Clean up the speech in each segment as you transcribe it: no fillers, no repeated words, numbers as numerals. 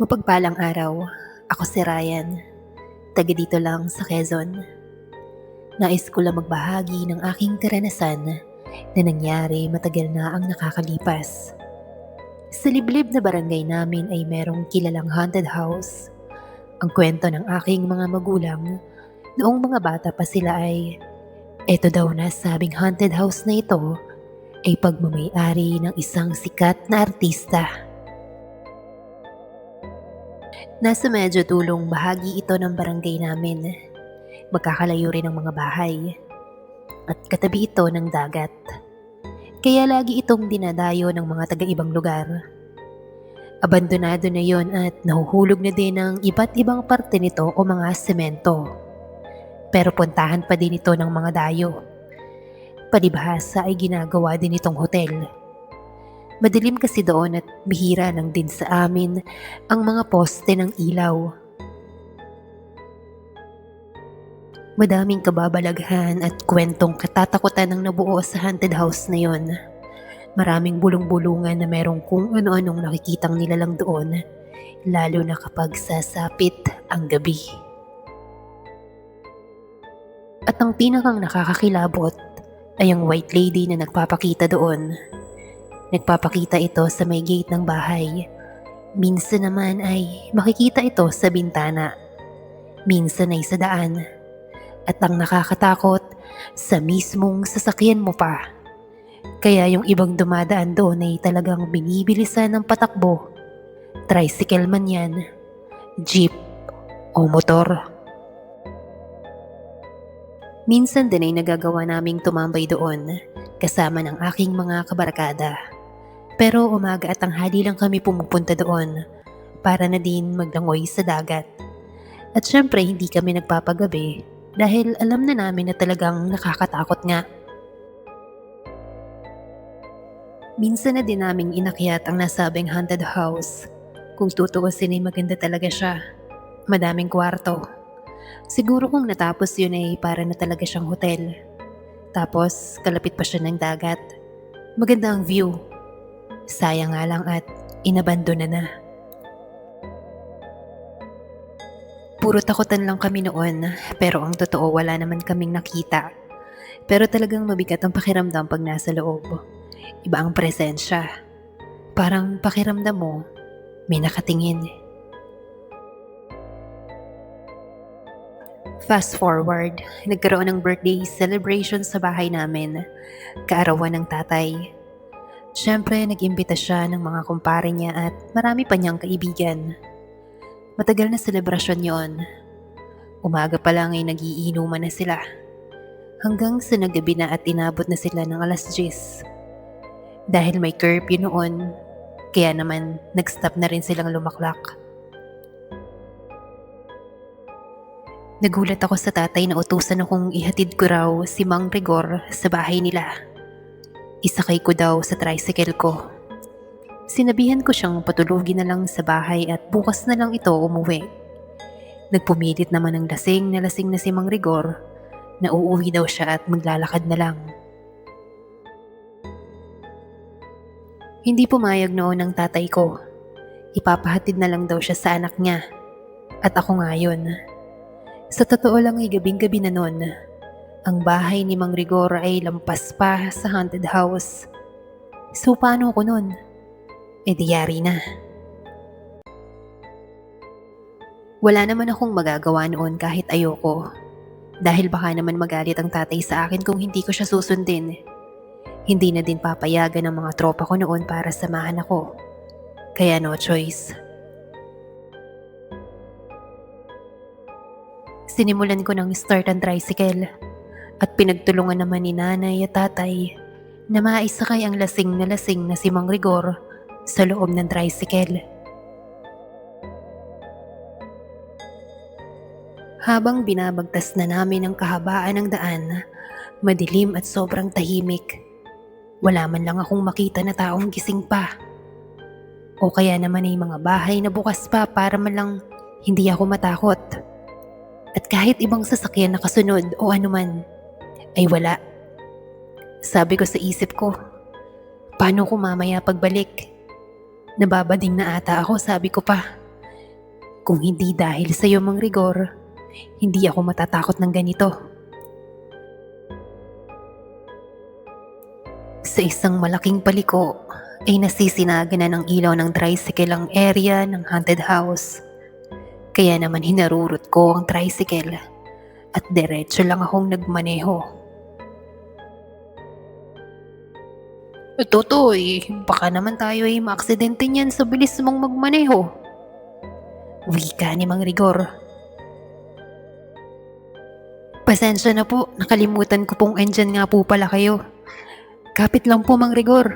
Mapagpalang araw, ako si Ryan, taga dito lang sa Quezon. Nais ko lang magbahagi ng aking karanasan na nangyari matagal na ang nakakalipas. Sa liblib na barangay namin ay merong kilalang haunted house. Ang kwento ng aking mga magulang, noong mga bata pa sila ay, eto daw na sabing haunted house na ito ay pagmamayari ng isang sikat na artista. Nasa medyo dulong bahagi ito ng barangay namin. Magkakalayo rin ang mga bahay. At katabi ito ng dagat. Kaya lagi itong dinadayo ng mga taga-ibang lugar. Abandonado na yon at nahuhulog na din ng iba't ibang parte nito o mga semento. Pero puntahan pa din ito ng mga dayo. Palibhasa ay ginagawa din itong hotel. Madilim kasi doon at bihira lang din sa amin ang mga poste ng ilaw. Madaming kababalaghan at kwentong katatakutan ang nabuo sa haunted house na yon. Maraming bulong-bulungan na merong kung ano-anong nakikitang nilalang doon, lalo na kapag sasapit ang gabi. At ang pinakang nakakakilabot ay ang white lady na nagpapakita doon. Nagpapakita ito sa may gate ng bahay. Minsan naman ay makikita ito sa bintana. Minsan ay sa daan. At ang nakakatakot, sa mismong sasakyan mo pa. Kaya yung ibang dumadaan doon ay talagang binibilisan ng patakbo. Tricycle man yan, jeep o motor. Minsan din ay nagagawa naming tumambay doon kasama ng aking mga kabarkada. Pero umaga at tanghali lang kami pumupunta doon para na din maglangoy sa dagat. At syempre hindi kami nagpapagabi dahil alam na namin na talagang nakakatakot nga. Minsan na din naming inakyat ang nasabing haunted house. Kung tutuusin ay maganda talaga siya. Madaming kwarto. Siguro kung natapos yun ay para na talaga siyang hotel. Tapos kalapit pa siya ng dagat. Maganda ang view. Sayang nga lang at inabandona na. Puro takutan lang kami noon, pero ang totoo wala naman kaming nakita. Pero talagang mabigat ang pakiramdam pag nasa loob. Iba ang presensya. Parang pakiramdam mo, may nakatingin. Fast forward, nagkaroon ng birthday celebration sa bahay namin. Kaarawan ng tatay. Siyempre, nag-imbita siya ng mga kumpare niya at marami pa niyang kaibigan. Matagal na selebrasyon yon. Umaga pa lang ay nagiinuman na sila. Hanggang sa nagabi na at inabot na sila ng 10:00. Dahil may curfew noon, kaya naman nag-stop na rin silang lumaklak. Nagulat ako sa tatay na utusan akong ihatid ko raw si Mang Rigor sa bahay nila. Isakay ko daw sa tricycle ko. Sinabihan ko siyang patulugin na lang sa bahay at bukas na lang ito umuwi. Nagpumilit naman ng lasing na si Mang Rigor na uuwi daw siya at maglalakad na lang. Hindi pumayag noon ang tatay ko. Ipapahatid na lang daw siya sa anak niya. At ako nga yun. Sa totoo lang ay gabing-gabi na noon. Ang bahay ni Mang Rigor ay lampas pa sa haunted house. So paano ko noon? Diyari na. Wala naman akong magagawa noon kahit ayoko. Dahil baka naman magalit ang tatay sa akin kung hindi ko siya susundin. Hindi na din papayagan ng mga tropa ko noon para samahan ako. Kaya no choice. Sinimulan ko ng start ang tricycle at pinagtulungan naman ni nanay at tatay na maisakay ang lasing na si Mang Rigor sa loob ng tricycle. Habang binabagtas na namin ang kahabaan ng daan, madilim at sobrang tahimik. Wala man lang akong makita na taong gising pa. O kaya naman ay mga bahay na bukas pa para man lang hindi ako matakot. At kahit ibang sasakyan na kasunod o anuman, ay wala. Sabi ko sa isip ko, paano ko mamaya pagbalik? Nababading na ata ako, sabi ko pa. Kung hindi dahil sa iyo, Mang Rigor, hindi ako matatakot ng ganito. Sa isang malaking paliko ay nasisinaga na ng ilaw ng tricycle ang area ng haunted house. Kaya naman hinarurot ko ang tricycle at diretso lang akong nagmaneho. Totoy, baka naman tayo ay maaksidente niyan sa bilis mong magmaneho. Wika ni Mang Rigor. Pasensya na po, nakalimutan ko pong andyan nga po pala kayo. Kapit lang po, Mang Rigor.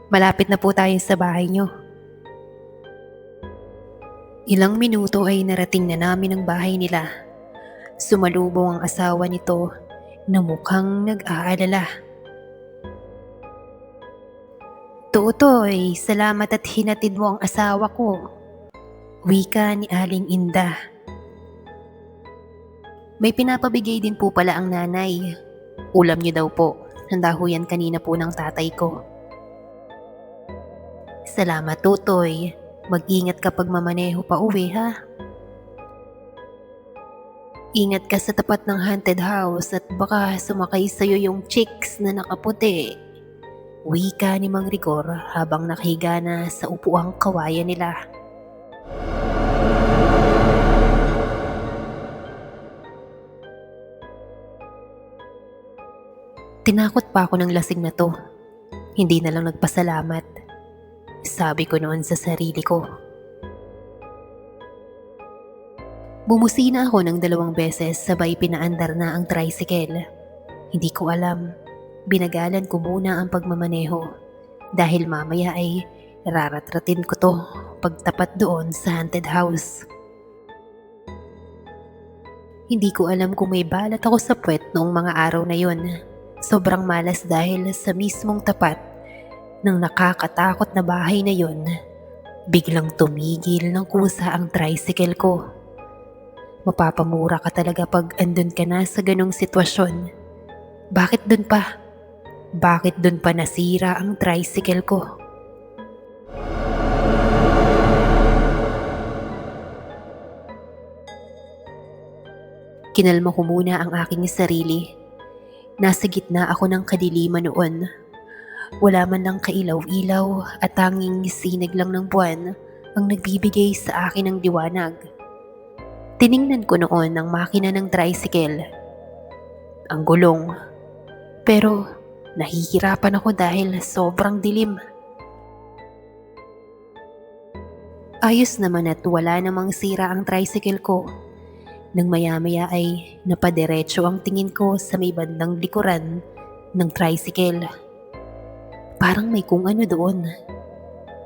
Malapit na po tayo sa bahay nyo. Ilang minuto ay narating na namin ang bahay nila. Sumalubong ang asawa nito na mukhang nag-aalala. Tutoy, salamat at hinatid mo ang asawa ko. Wika ni Aling Inda. May pinapabigay din po pala ang nanay. Ulam niyo daw po. Handa ho yan kanina po ng tatay ko. Salamat, Tutoy. Mag-ingat kapag mamaneho pa uwi, ha? Ingat ka sa tapat ng haunted house at baka sumakay sa'yo yung chicks na nakaputi. Wika ni Mang Rigor habang nakahiga na sa upuang kawayan nila. Tinakot pa ako ng lasing na to. Hindi na lang nagpasalamat. Sabi ko noon sa sarili ko. Bumusina ako ng 2 beses sabay pinaandar na ang tricycle. Hindi ko alam. Binagalan ko muna ang pagmamaneho dahil mamaya ay raratratin ko to pagtapat doon sa haunted house. Hindi ko alam kung may balat ako sa puwet noong mga araw na yon. Sobrang malas dahil sa mismong tapat ng nakakatakot na bahay na yon, biglang tumigil ng kusa ang tricycle ko. Mapapamura ka talaga pag andun ka na sa ganong sitwasyon. Bakit dun pa? Bakit dun pa nasira ang tricycle ko? Kinalma ko muna ang aking sarili. Nasa gitna ako ng kadiliman noon. Wala man lang kailaw-ilaw at tanging sinag lang ng buwan ang nagbibigay sa akin ng liwanag. Tiningnan ko noon ang makina ng tricycle. Ang gulong. Pero nahihirapan ako dahil sobrang dilim. Ayos naman at wala namang sira ang tricycle ko. Nang maya-maya ay napadiretso ang tingin ko sa may bandang likuran ng tricycle. Parang may kung ano doon.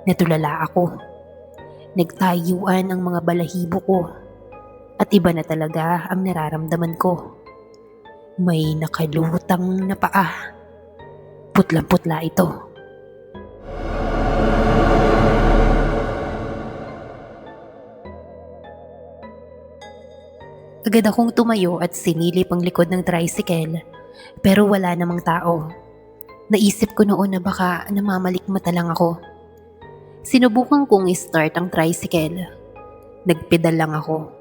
Natulala ako. Nagtayuan ang mga balahibo ko. At iba na talaga ang nararamdaman ko. May nakalutang na paa. Putlang-putla ito. Agad akong tumayo at sinilip ang likod ng tricycle, pero wala namang tao. Naisip ko noon na baka namamalikmata lang ako. Sinubukan kong i-start ang tricycle. Nagpedal lang ako,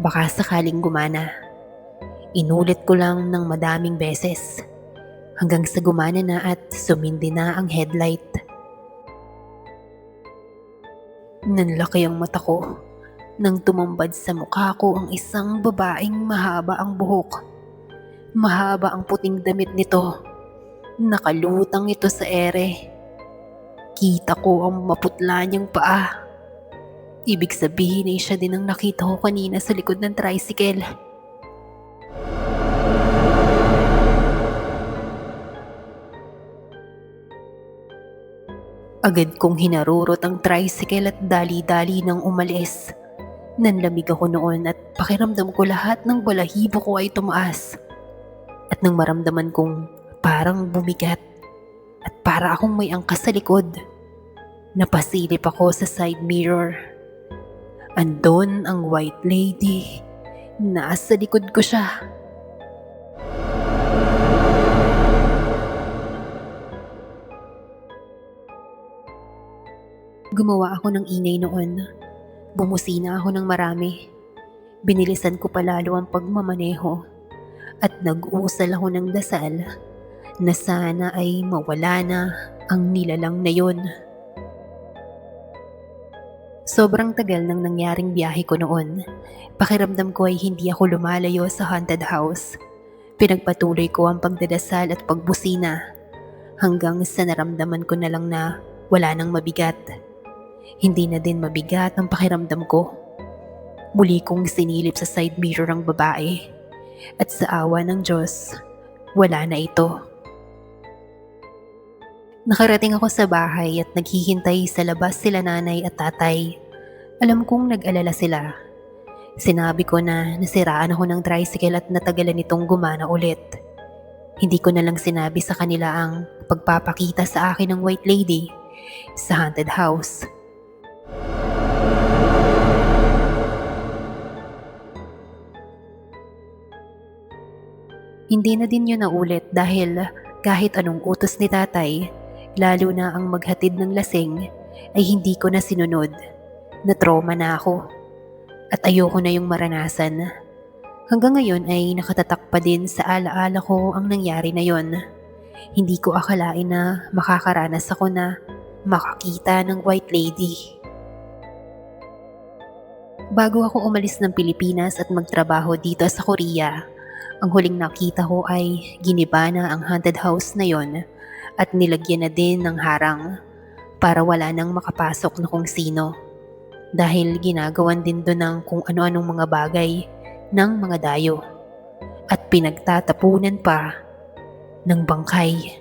baka sakaling gumana. Inulit ko lang ng madaming beses, hanggang sa gumana na at sumindi na ang headlight. Nanlaki ang mata ko nang tumambad sa mukha ko ang isang babaeng mahaba ang buhok. Mahaba ang puting damit nito. Nakalutang ito sa ere. Kita ko ang maputla niyang paa. Ibig sabihin ay siya din ang nakita ko kanina sa likod ng tricycle. Agad kong hinarurot ang tricycle at dali-dali nang umalis. Nanlamig ako noon at pakiramdam ko lahat ng balahibo ko ay tumaas. At nang maramdaman kong parang bumigat at para akong may angkas sa likod, napasilip ako sa side mirror. Andon ang white lady. Nasa likod ko siya. Gumawa ako ng ingay noon. Bumusina ako ng marami. Binilisan ko palalo ang pagmamaneho at nag-uusal ako ng dasal na sana ay mawala na ang nilalang na yon. Sobrang tagal nang nangyaring biyahe ko noon. Pakiramdam ko ay hindi ako lumalayo sa haunted house. Pinagpatuloy ko ang pagdadasal at pagbusina hanggang sa naramdaman ko na lang na wala nang mabigat. Hindi na din mabigat ang pakiramdam ko. Muli kong sinilip sa side mirror ang babae at sa awa ng Diyos, wala na ito. Nakarating ako sa bahay at naghihintay sa labas sila nanay at tatay. Alam kong nag-alala sila. Sinabi ko na nasiraan ako ng tricycle at natagalan itong gumana ulit. Hindi ko na lang sinabi sa kanila ang pagpapakita sa akin ng white lady sa haunted house. Hindi na din yun naulit dahil kahit anong utos ni tatay, lalo na ang maghatid ng lasing, ay hindi ko na sinunod. Na-trauma na ako at ayoko na yung maranasan. Hanggang ngayon ay nakatatak pa din sa alaala ko ang nangyari na yon. Hindi ko akalain na makakaranas ako na makakita ng white lady. Bago ako umalis ng Pilipinas at magtrabaho dito sa Korea, ang huling nakita ko ay giniba na ang haunted house na yon at nilagyan na din ng harang para wala nang makapasok na kung sino. Dahil ginagawan din doon ng kung ano-anong mga bagay ng mga dayo at pinagtatapunan pa ng bangkay.